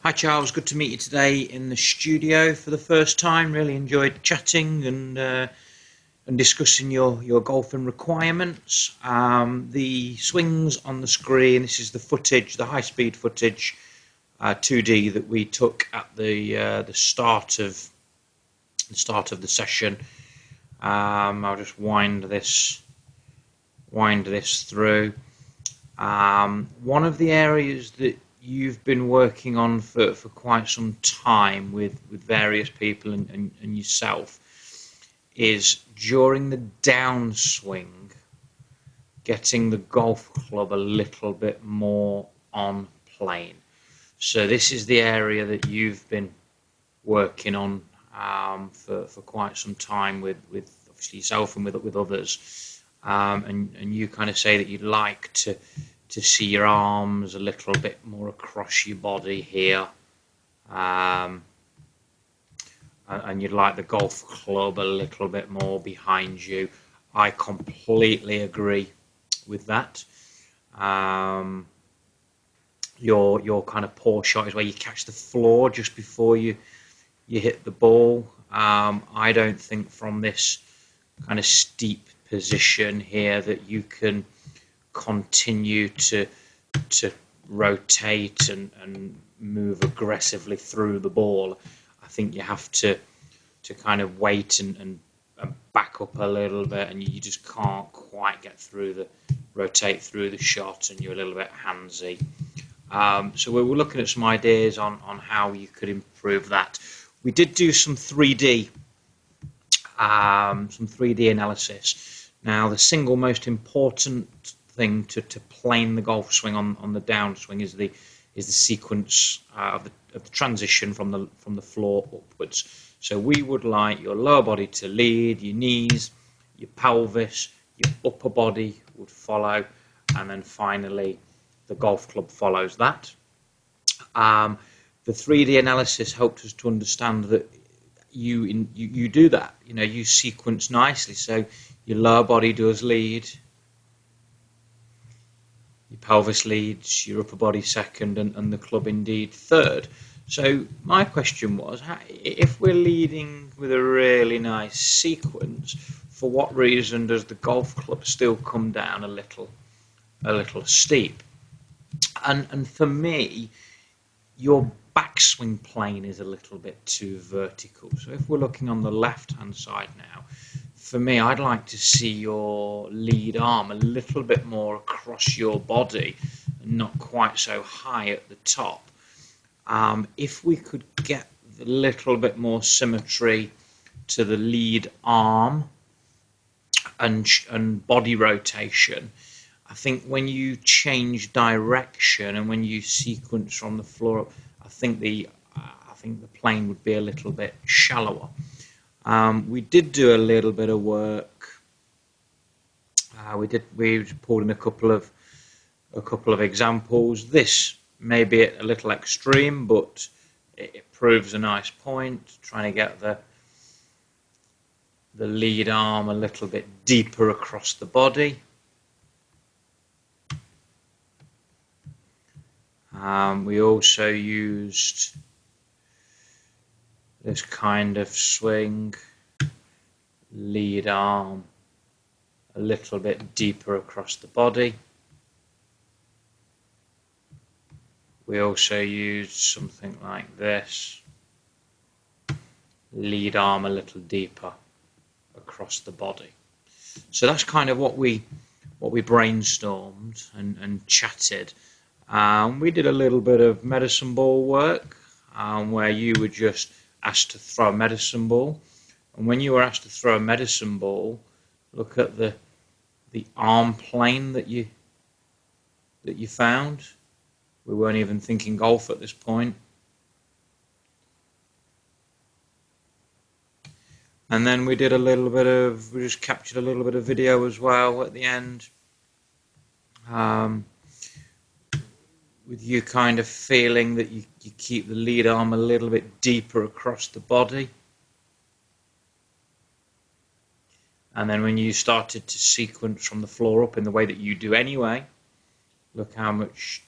Hi Charles, good to meet you today in the studio for the first time. Really enjoyed chatting and discussing your golfing requirements. The swings on the screen. This is the footage, the high-speed footage, 2D that we took at the start of the session. I'll just wind this through. One of the areas that you've been working on for quite some time with various people and yourself is during the downswing, getting the golf club a little bit more on plane. So this is the area that you've been working on for quite some time with obviously yourself and with others. And you kind of say that you'd like to see your arms a little bit more across your body here, and you'd like the golf club a little bit more behind you. I completely agree with that. Your kind of poor shot is where you catch the floor just before you hit the ball. I don't think from this kind of steep position here that you can continue to rotate and move aggressively through the ball. I think you have to kind of wait and back up a little bit, and you just can't quite rotate through the shot, and you're a little bit handsy. So we were looking at some ideas on how you could improve that. We did do some 3D analysis. Now, the single most important thing to plane the golf swing on the downswing is the sequence of the transition from the floor upwards. So we would like your lower body to lead, your knees, your pelvis, your upper body would follow, and then finally the golf club follows that. The 3D analysis helped us to understand that you do that. You sequence nicely. So your lower body does lead, your pelvis leads, your upper body second, and the club indeed third. So my question was, if we're leading with a really nice sequence, for what reason does the golf club still come down a little steep? And for me, your backswing plane is a little bit too vertical. So if we're looking on the left-hand side now, for me, I'd like to see your lead arm a little bit more across your body and not quite so high at the top. If we could get a little bit more symmetry to the lead arm and body rotation, I think when you change direction and when you sequence from the floor up, I think the plane would be a little bit shallower. We did do a little bit of work. We pulled in a couple of examples. This may be a little extreme, but it proves a nice point. Trying to get the lead arm a little bit deeper across the body. We also used this kind of swing, lead arm a little bit deeper across the body. We also used something like this, lead arm a little deeper across the body. So that's kind of what we brainstormed and chatted. We did a little bit of medicine ball work, where you were just asked to throw a medicine ball, and when you were asked to throw a medicine ball, look at the arm plane that you found. We weren't even thinking golf at this point. And then we just captured a little bit of video as well at the end, with you kind of feeling that you keep the lead arm a little bit deeper across the body. And then when you started to sequence from the floor up in the way that you do anyway, look how much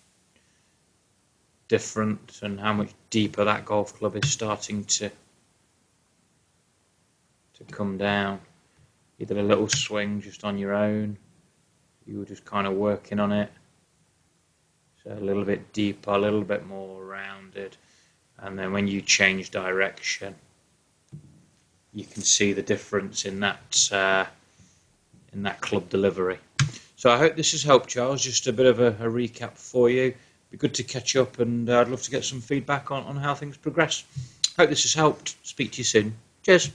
different and how much deeper that golf club is starting to come down. You did a little swing just on your own. You were just kind of working on it. So a little bit deeper, a little bit more rounded. And then when you change direction, you can see the difference in that club delivery. So I hope this has helped, Charles. Just a bit of a recap for you. It'd be good to catch up, and I'd love to get some feedback on how things progress. Hope this has helped. Speak to you soon. Cheers.